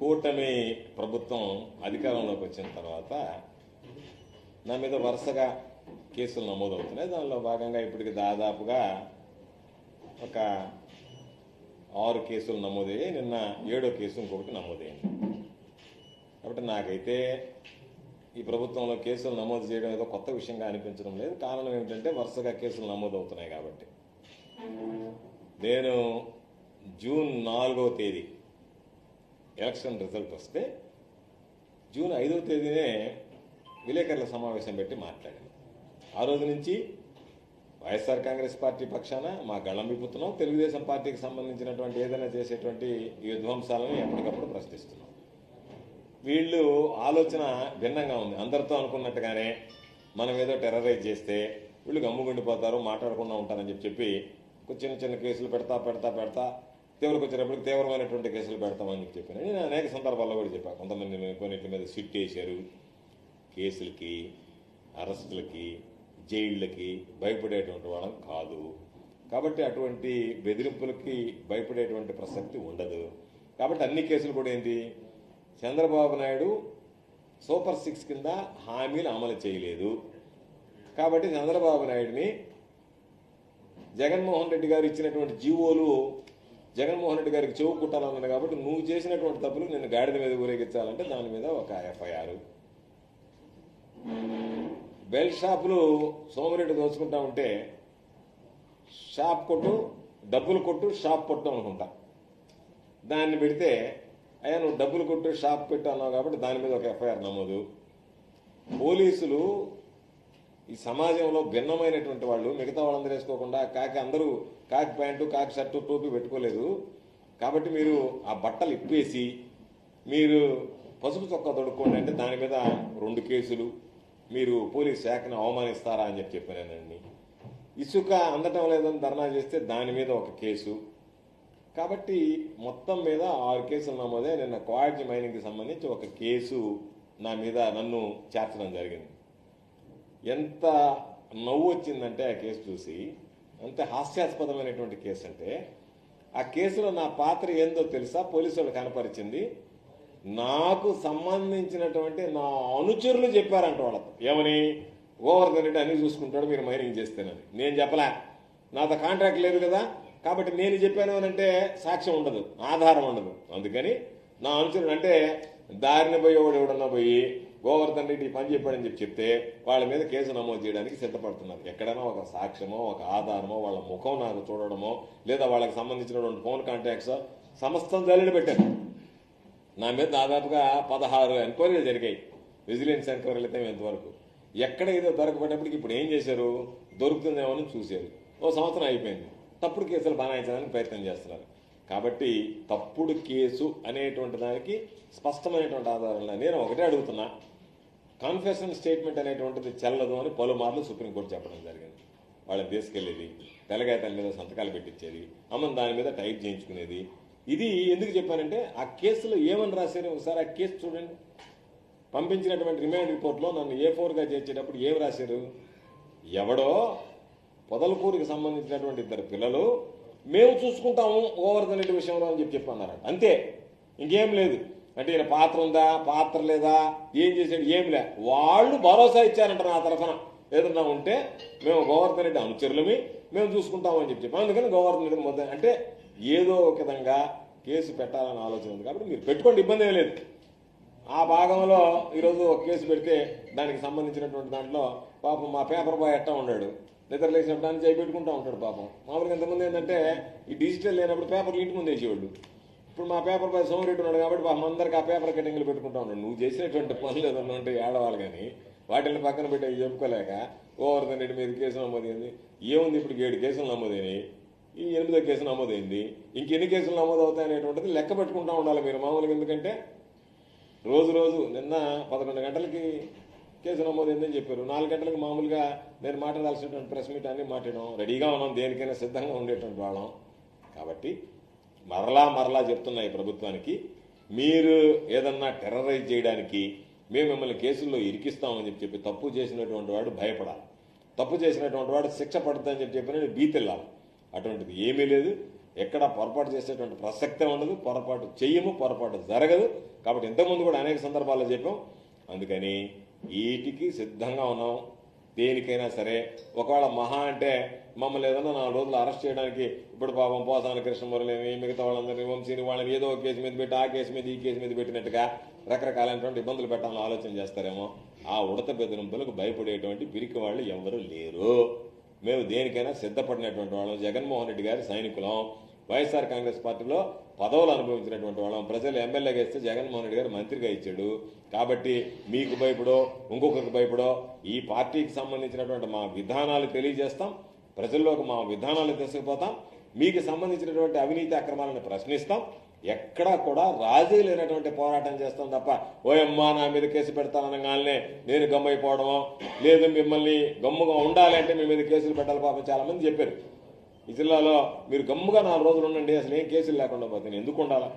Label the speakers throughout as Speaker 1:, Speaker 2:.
Speaker 1: కూటమి ప్రభుత్వం అధికారంలోకి వచ్చిన తర్వాత నా మీద వరుసగా కేసులు నమోదవుతున్నాయి. దానిలో భాగంగా ఇప్పటికి దాదాపుగా ఒక 6 కేసులు నమోదయ్యాయి. నిన్న 7వ కేసు ఇంకొకటి నమోదైంది. కాబట్టి నాకైతే ఈ ప్రభుత్వంలో కేసులు నమోదు చేయడం ఏదో కొత్త విషయంగా అనిపించడం లేదు. కారణం ఏమిటంటే వరుసగా కేసులు నమోదవుతున్నాయి కాబట్టి. నేను జూన్ 4వ తేదీ ఎలక్షన్ రిజల్ట్ వస్తే జూన్ 5వ తేదీనే విలేకరుల సమావేశం పెట్టి మాట్లాడాను. ఆ రోజు నుంచి వైఎస్ఆర్ కాంగ్రెస్ పార్టీ పక్షాన మా గళం విప్పుతున్నాం. తెలుగుదేశం పార్టీకి సంబంధించినటువంటి ఏదైనా చేసేటువంటి ఈ విధ్వంసాలను ఎప్పటికప్పుడు ప్రశ్నిస్తున్నాం. వీళ్ళు ఆలోచన భిన్నంగా ఉంది. అందరితో అనుకున్నట్టుగానే మనం ఏదో టెర్రరైజ్ చేస్తే వీళ్ళు గమ్ముగుండిపోతారు, మాట్లాడకుండా ఉంటారని చెప్పి చిన్న చిన్న కేసులు పెడతా తీవ్రకు వచ్చేటప్పటికి తీవ్రమైనటువంటి కేసులు పెడతామని చెప్పాను. నేను అనేక సందర్భాల్లో కూడా చెప్పాను. కొంతమంది కొన్నింటి మీద సిట్ వేశారు. కేసులకి, అరెస్టులకి, జైళ్ళకి భయపడేటువంటి వాళ్ళం కాదు. కాబట్టి అటువంటి బెదిరింపులకి భయపడేటువంటి ప్రసక్తి ఉండదు. కాబట్టి అన్ని కేసులు కూడా ఏంటి, చంద్రబాబు నాయుడు సూపర్ 6 కింద హామీలు అమలు చేయలేదు. కాబట్టి చంద్రబాబు నాయుడిని జగన్మోహన్ రెడ్డి గారు ఇచ్చినటువంటి జీవోలు జగన్మోహన్ రెడ్డి గారికి చెవు కుట్టాలన్నాడు. కాబట్టి నువ్వు చేసినటువంటి తప్పులు నిన్ను గాడిద మీద ఊరేగించాలంటే దాని మీద ఒక ఎఫ్ఐఆర్. బెల్ షాపులు సోమిరెడ్డి దోచుకుంటా ఉంటే షాప్ కొట్టు, డబ్బులు కొట్టు, షాప్ కొట్టు అనుకుంటా. దాన్ని పెడితే అయ్యా నువ్వు డబ్బులు కొట్టు, షాప్ పెట్టు అన్నావు కాబట్టి దాని మీద ఒక ఎఫ్ఐఆర్ నమోదు. పోలీసులు ఈ సమాజంలో భిన్నమైనటువంటి వాళ్ళు, మిగతా వాళ్ళందరూ వేసుకోకుండా అందరూ కాకి ప్యాంటు, కాకి షర్టు, టోపీ పెట్టుకోలేదు. కాబట్టి మీరు ఆ బట్టలు ఇప్పేసి మీరు పసుపు చొక్కా తొడుక్కోండి అంటే దాని మీద 2 కేసులు. మీరు పోలీస్ శాఖను అవమానిస్తారా అని చెప్పానండి. ఇసుక అందటం లేదని ధర్నా చేస్తే దాని మీద ఒక కేసు. కాబట్టి మొత్తం మీద 6 కేసులు నమోదే. నిన్న క్వాడ్జ్ మైనింగ్కి సంబంధించి ఒక కేసు నా మీద నన్ను చేర్చడం జరిగింది. ఎంత నవ్వు వచ్చిందంటే ఆ కేసు చూసి, అంతే హాస్యాస్పదమైనటువంటి కేసు. అంటే ఆ కేసులో నా పాత్ర ఏందో తెలుసా, పోలీసు వాళ్ళు కనపరిచింది. నాకు సంబంధించినటువంటి నా అనుచరులు చెప్పారంట వాళ్ళతో. ఏమని, గోవర్ధన్ రెడ్డి అన్ని చూసుకుంటాడు మీరు మైనింగ్ చేస్తేనని. నేను చెప్పలే, నాతో కాంట్రాక్ట్ లేదు కదా. కాబట్టి నేను చెప్పాను అని అంటే సాక్ష్యం ఉండదు, ఆధారం ఉండదు. అందుకని నా అనుచరుడు అంటే దారిని పోయేవాడు ఎవడన్నా పోయి గోవర్ధన్ రెడ్డి పని చెప్పాడని చెప్తే వాళ్ళ మీద కేసు నమోదు చేయడానికి సిద్ధపడుతున్నారు. ఎక్కడైనా ఒక సాక్ష్యమో, ఒక ఆధారమో, వాళ్ళ ముఖం నాకు చూడడమో, లేదా వాళ్ళకి సంబంధించినటువంటి ఫోన్ కాంటాక్ట్స్ సమస్తం జల్లెడ పెట్టారు. నా మీద దాదాపుగా 16 ఎంక్వైరీలు జరిగాయి. విజిలెన్స్ ఎంక్వైరీలు అయితే ఎంతవరకు ఎక్కడ ఏదో దొరకబడినప్పటికి ఇప్పుడు ఏం చేశారు, దొరుకుతుందేమో అని చూశారు. 1 సంవత్సరం అయిపోయింది. తప్పుడు కేసులు బనాయించడానికి ప్రయత్నం చేస్తున్నారు. కాబట్టి తప్పుడు కేసు అనేటువంటి దానికి స్పష్టమైనటువంటి ఆధారం. నేను ఒకటే అడుగుతున్నా, కన్ఫెషన్ స్టేట్మెంట్ అనేటువంటిది చెల్లదు అని పలుమార్లు సుప్రీంకోర్టు చెప్పడం జరిగింది. వాళ్ళని తీసుకెళ్లేది, తెలగాయతల మీద సంతకాలు పెట్టించేది, అమ్మని దాని మీద టైప్ చేయించుకునేది. ఇది ఎందుకు చెప్పానంటే ఆ కేసులో ఏమని రాశారు ఒకసారి ఆ కేసు చూడండి. పంపించినటువంటి రిమాండ్ రిపోర్ట్లో నన్ను A4గా చేర్చేటప్పుడు ఏం రాశారు, ఎవడో పొదలకూరుకి సంబంధించినటువంటి 2 పిల్లలు మేము చూసుకుంటాము గోవర్ధన్ రెడ్డి విషయంలో అని చెప్పన్నారట. అంతే, ఇంకేం లేదు. అంటే ఈయన పాత్ర ఉందా, పాత్ర లేదా, ఏం చేశాడు, ఏం లే. వాళ్ళు భరోసా ఇచ్చారంట నా తరఫున ఏదన్నా ఉంటే మేము గోవర్ధన్ రెడ్డి అనుచరులమి, మేము చూసుకుంటాము అని చెప్పి. అందుకని గోవర్ధన్ రెడ్డి మొత్తం అంటే ఏదో ఒక విధంగా కేసు పెట్టాలని ఆలోచన ఉంది. కాబట్టి మీరు పెట్టుకోండి, ఇబ్బంది ఏం లేదు. ఆ భాగంలో ఈరోజు ఒక కేసు పెడితే దానికి సంబంధించినటువంటి దాంట్లో పాపం మా పేపర్ బాయ్ ఎట్టా ఉన్నాడు, నిద్ర లేచినప్పుడు దాన్ని చేయి పెట్టుకుంటూ ఉంటాడు పాపం. మామూలుగా ఎంతమంది ఏంటంటే ఈ డిజిటల్ లేనప్పుడు పేపర్లు ఇంటి ముందు వేసేవాళ్ళు. ఇప్పుడు మా పేపర్ బాయ్ సోమిరెడ్డి ఉన్నాడు కాబట్టి పాపం అందరికీ ఆ పేపర్ కటింగ్లు పెట్టుకుంటా ఉన్నాడు. నువ్వు చేసినటువంటి పనులు ఏదన్నా ఉంటే ఏడవాలి, కానీ వాటిని పక్కన పెట్టి అవి చెప్పుకోలేక గోవర్ధన్ రెడ్డి మీద కేసు నమోదైంది. ఏముంది, ఇప్పుడు 7 కేసులు నమోదైనాయి, ఈ 8వ కేసు నమోదైంది. ఇంకెన్ని కేసులు నమోదు అవుతాయి అనేటువంటిది లెక్క పెట్టుకుంటా ఉండాలి మీరు మామూలుగా. ఎందుకంటే రోజు నిన్న 11 గంటలకి కేసు నమోదైందని చెప్పారు. 4 గంటలకు మామూలుగా నేను మాట్లాడాల్సినటువంటి ప్రెస్ మీట్ అన్ని మాట్లాడడం రెడీగా ఉన్నాం, దేనికైనా సిద్ధంగా ఉండేటువంటి వాళ్ళం. కాబట్టి మరలా చెప్తున్నా ఈ ప్రభుత్వానికి, మీరు ఏదన్నా టెర్రరైజ్ చేయడానికి మేము మిమ్మల్ని కేసుల్లో ఇరికిస్తామని చెప్పి తప్పు చేసినటువంటి వాడు భయపడాలి, తప్పు చేసినటువంటి వాడు శిక్ష పడుతుందని చెప్పి భీతిల్లాలి. అటువంటిది ఏమీ లేదు. ఎక్కడ పొరపాటు చేసేటువంటి ప్రసక్తే ఉండదు, పొరపాటు చెయ్యము, పొరపాటు జరగదు. కాబట్టి ఇంతకుముందు కూడా అనేక సందర్భాల్లో చెప్పాం. అందుకని వీటికి సిద్ధంగా ఉన్నాం. దేనికైనా సరే ఒకవేళ మహా అంటే మమ్మల్ని ఏదన్నా 4 రోజులు అరెస్ట్ చేయడానికి ఇప్పుడు పాపం పోసాని కృష్ణమురళిని మిగతా వాళ్ళందరినీ వంశీని వాళ్ళని ఏదో ఒక కేసు మీద పెట్టి ఆ కేసు మీద ఈ కేసు మీద పెట్టినట్టుగా రకరకాలైనటువంటి ఇబ్బందులు పెట్టాలని ఆలోచన చేస్తారేమో. ఆ ఉడత బెదిరింపులకు భయపడేటువంటి పిరికి వాళ్ళు ఎవరు లేరు. మేము దేనికైనా సిద్ధపడినటువంటి వాళ్ళం. జగన్మోహన్ రెడ్డి గారి సైనికులం. వైఎస్ఆర్ కాంగ్రెస్ పార్టీలో పదవులు అనుభవించినటువంటి వాళ్ళం. ప్రజలు ఎమ్మెల్యేగా ఇస్తే జగన్మోహన్ రెడ్డి గారు మంత్రిగా ఇచ్చాడు. కాబట్టి మీకు భయపడో ఇంకొకరికి భయపడో ఈ పార్టీకి సంబంధించినటువంటి మా విధానాలు తెలియజేస్తాం, ప్రజల్లోకి మా విధానాలు తీసుకుపోతాం, మీకు సంబంధించినటువంటి అవినీతి అక్రమాలను ప్రశ్నిస్తాం. ఎక్కడా కూడా రాజీ లేనటువంటి పోరాటం చేస్తాం తప్ప ఓయమ్మా నా మీద కేసు పెడతాననగానే నేను గమ్మైపోవడమో లేదు మిమ్మల్ని గమ్ముగా ఉండాలి అంటే మీ మీద కేసులు పెట్టాలి. పాపం చాలా మంది చెప్పారు ఈ జిల్లాలో మీరు గమ్ముగా 4 రోజులు ఉండండి, అసలు ఏం కేసులు లేకుండా పోతాయి, ఎందుకు ఉండాలా?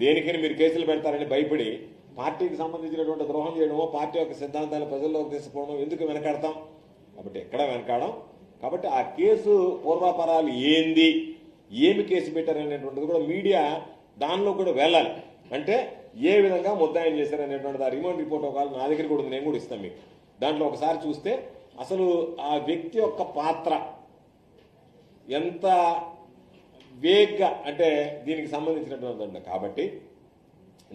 Speaker 1: దేనికని మీరు కేసులు పెడతారని భయపడి పార్టీకి సంబంధించినటువంటి ద్రోహం చేయడమో పార్టీ యొక్క సిద్ధాంతాలు ప్రజల్లోకి తీసుకోవడం ఎందుకు వెనకాడతాం? కాబట్టి ఎక్కడ వెనకాడం. కాబట్టి ఆ కేసు పూర్వాపరాలు ఏంది, ఏమి కేసు పెట్టారనేటువంటిది కూడా మీడియా దానిలో కూడా వెళ్ళాలి. అంటే ఏ విధంగా ముద్దాయం చేశారనేటువంటిది ఆ రిమాండ్ రిపోర్ట్ ఒకవేళ నా దగ్గర కూడా ఉంది, నేను కూడా ఇస్తాను మీకు. దాంట్లో ఒకసారి చూస్తే అసలు ఆ వ్యక్తి యొక్క పాత్ర ఎంత వేగ్గా అంటే దీనికి సంబంధించినటువంటి. కాబట్టి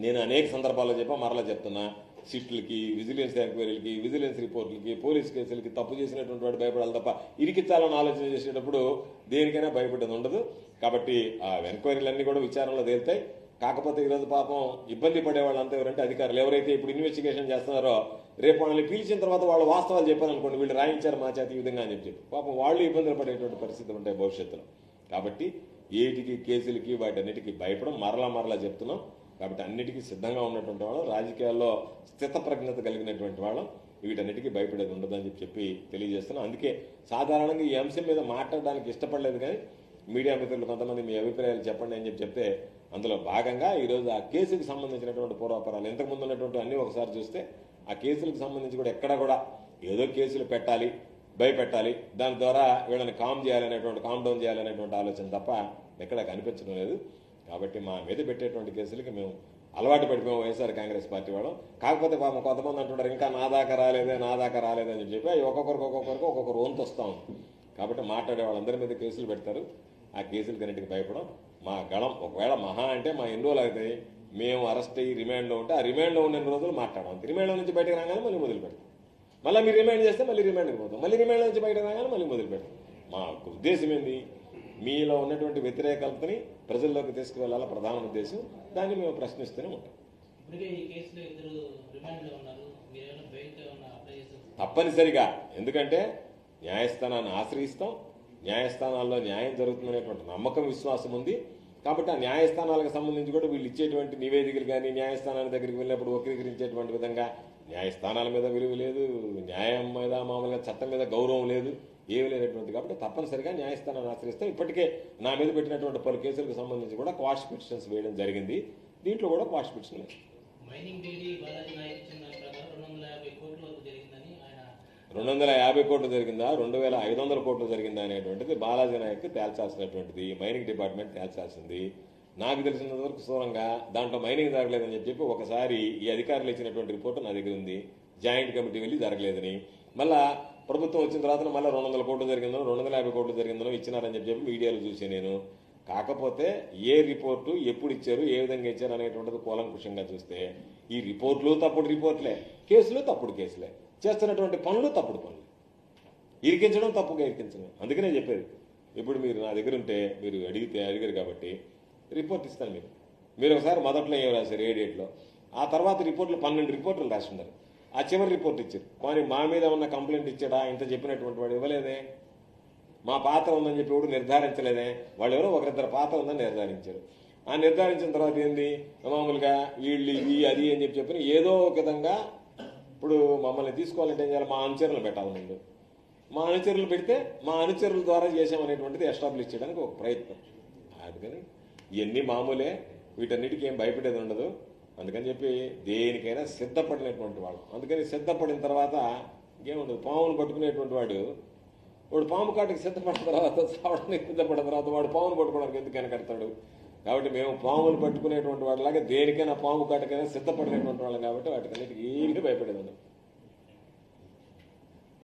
Speaker 1: నేను అనేక సందర్భాల్లో చెప్పా, మరలా చెప్తున్నా, సిట్లకి, విజిలెన్స్ ఎంక్వైరీలకి, విజిలెన్స్ రిపోర్టులకి, పోలీస్ కేసులకి తప్పు చేసినటువంటి వాడు భయపడాలి తప్ప ఇరికిచ్చాలని ఆలోచన చేసేటప్పుడు దేనికైనా భయపడేది ఉండదు. కాబట్టి ఆ ఎంక్వైరీలన్నీ కూడా విచారణలో తేలుతాయి. కాకపోతే ఈరోజు పాపం ఇబ్బంది పడే వాళ్ళంతా ఎవరంటే అధికారులు. ఎవరైతే ఇప్పుడు ఇన్వెస్టిగేషన్ చేస్తున్నారో రేపు వాళ్ళని పిలిచిన తర్వాత వాళ్ళు వాస్తవాలు చెప్పారనుకోండి, వీళ్ళు రాయించారు మా చేతి ఈ విధంగా అని చెప్పి పాపం వాళ్ళు ఇబ్బందులు పడేటువంటి పరిస్థితులు ఉంటాయి భవిష్యత్తులో. కాబట్టి ఏటికి కేసులకి వాటన్నిటికీ భయపడం మరలా చెప్తున్నాం. కాబట్టి అన్నిటికీ సిద్ధంగా ఉన్నటువంటి వాళ్ళం, రాజకీయాల్లో స్థితప్రజ్ఞత కలిగినటువంటి వాళ్ళం, వీటన్నిటికీ భయపడేది ఉండదని చెప్పి తెలియజేస్తున్నాం. అందుకే సాధారణంగా ఈ అంశం మీద మాట్లాడడానికి ఇష్టపడలేదు, కానీ మీడియా మిత్రులు కొంతమంది మీ అభిప్రాయాలు చెప్పండి అని చెప్పి అందులో భాగంగా ఈరోజు ఆ కేసుకు సంబంధించినటువంటి పూర్వాపరాలు ఇంతకుముందు ఉన్నటువంటి అన్ని ఒకసారి చూస్తే ఆ కేసులకు సంబంధించి కూడా ఎక్కడ కూడా ఏదో కేసులు పెట్టాలి, భయపెట్టాలి, దాని ద్వారా వీళ్ళని కామ్ డౌన్ చేయాలనేటువంటి ఆలోచన తప్ప ఎక్కడ కనిపించడం లేదు. కాబట్టి మా మీద పెట్టేటువంటి కేసులకి మేము అలవాటు పడిపోయాం వైఎస్ఆర్ కాంగ్రెస్ పార్టీ వాళ్ళం. కాకపోతే పాపం కొంతమంది అంటుంటారు ఇంకా నా దాకా రాలేదే అని చెప్పి ఒక్కొక్కరికి వంతు వస్తూ ఉంది. కాబట్టి మాట్లాడే వాళ్ళందరి మీద కేసులు పెడతారు. ఆ కేసులకన్నిటికి భయపడం మా గళం. ఒకవేళ మహా అంటే మా ఎన్ని రోజులు అవుతాయి మేము అరెస్ట్ అయ్యి రిమాండ్లో ఉంటే ఆ రిమాండ్లో ఉన్న రోజులు మాట్లాడడం, రిమాండ్లో నుంచి బయటకు రాగానే మళ్ళీ మొదలు పెడతాం. మళ్ళీ మీరు రిమాండ్ చేస్తే మళ్ళీ రిమాండ్కి పోతాం, మళ్ళీ రిమాండ్ నుంచి బయటకు రాగానే మళ్ళీ మొదలు పెడతాం. మా ఉద్దేశం ఏంది, మీలో ఉన్నటువంటి వ్యతిరేకతని ప్రజల్లోకి తీసుకువెళ్ళాల ప్రధాన ఉద్దేశం. దాన్ని మేము ప్రశ్నిస్తూనే ఉంటాం. తప్పనిసరిగా, ఎందుకంటే న్యాయస్థానాన్ని ఆశ్రయిస్తాం, న్యాయస్థానాల్లో న్యాయం జరుగుతుందనేటువంటి నమ్మకం, విశ్వాసం ఉంది. కాబట్టి ఆ న్యాయస్థానాలకు సంబంధించి కూడా వీళ్ళు ఇచ్చేటువంటి నివేదికలు కానీ న్యాయస్థానాల దగ్గరికి వెళ్ళినప్పుడు వక్రీకరించేటువంటి విధంగా న్యాయస్థానాల మీద విలువ లేదు, న్యాయం మీద మామూలుగా చట్టం మీద గౌరవం లేదు, ఏమీ లేనటువంటి. కాబట్టి తప్పనిసరిగా న్యాయస్థానాన్ని ఆశ్రయిస్తాం. ఇప్పటికే నా మీద పెట్టినటువంటి పలు కేసులకు సంబంధించి కూడా క్వాష్ పిటిషన్స్ వేయడం జరిగింది. దీంట్లో కూడా క్వాష్ పిటిషన్ లేదు. 250 కోట్లు జరిగిందా 2500 కోట్లు జరిగిందా అనేటువంటిది బాలాజీ నాయక్ తేల్చాల్సినటువంటిది, మైనింగ్ డిపార్ట్మెంట్ తేల్చాల్సింది. నాకు తెలిసినంత వరకు సూరంగా దాంట్లో మైనింగ్ జరగలేదని చెప్పి ఒకసారి ఈ అధికారులు ఇచ్చినటువంటి రిపోర్టు నా దగ్గర ఉంది. జాయింట్ కమిటీ వెళ్ళి జరగలేదని, మళ్ళా ప్రభుత్వం వచ్చిన తర్వాత మళ్ళీ 200 కోట్లు జరిగిందనో 250 కోట్లు జరిగిందనో ఇచ్చినారని చెప్పి మీడియాలో చూసే నేను. కాకపోతే ఏ రిపోర్టు ఎప్పుడు ఇచ్చారు, ఏ విధంగా ఇచ్చారు అనేటువంటిది కూలంకుషంగా చూస్తే ఈ రిపోర్టులు తప్పుడు రిపోర్టులే, కేసులు తప్పుడు కేసులే, చేస్తున్నటువంటి పనులు తప్పుడు పనులు, ఇరికించడం తప్పుగా ఇరికించడం. అందుకనే చెప్పేది, ఇప్పుడు మీరు నా దగ్గర ఉంటే మీరు అడిగారు కాబట్టి రిపోర్ట్ ఇస్తాను. మీరు ఒకసారి మొదట్లో ఏం రాశారు, ఏ డేట్లో, ఆ తర్వాత రిపోర్ట్లు 12 రిపోర్టులు రాస్తున్నారు. ఆ చివరి రిపోర్ట్ ఇచ్చారు, కానీ మా మీద ఉన్న కంప్లైంట్ ఇచ్చాడా, ఇంత చెప్పినటువంటి వాడు ఇవ్వలేదే. మా పాత్ర ఉందని చెప్పి ఎవడు నిర్ధారించలేదే. వాళ్ళు ఎవరో ఒకరిద్దరు పాత్ర ఉందని నిర్ధారించారు. ఆ నిర్ధారించిన తర్వాత ఏంది, మామూలుగా వీళ్ళు ఇది అది అని చెప్పి ఏదో ఒక విధంగా ఇప్పుడు మమ్మల్ని తీసుకోవాలంటే ఏం చేయాలి, మా అనుచరులు పెట్టాలి ముందు. మా అనుచరులు పెడితే మా అనుచరుల ద్వారా చేసామనేటువంటిది ఎస్టాబ్లిష్ చేయడానికి ఒక ప్రయత్నం. అందుకని ఇవన్నీ మామూలే, వీటన్నిటికీ ఏం భయపడేది ఉండదు. అందుకని చెప్పి దేనికైనా సిద్ధపడినటువంటి వాడు. అందుకని సిద్ధపడిన తర్వాత ఇంకేముండదు. పామును పట్టుకునేటువంటి వాడు వాడు పాము కాటికి సిద్ధపడిన తర్వాత చావడానికి సిద్ధపడిన తర్వాత వాడు పామును పట్టుకోవడానికి ఎందుకు వెనకడతాడు? కాబట్టి మేము పాములు పట్టుకునేటువంటి వాళ్ళలాగా దేనికైనా పాము కాటికైనా సిద్ధపడినటువంటి వాళ్ళం కాబట్టి వాటికన్నిటికీ ఏమీ భయపడేది.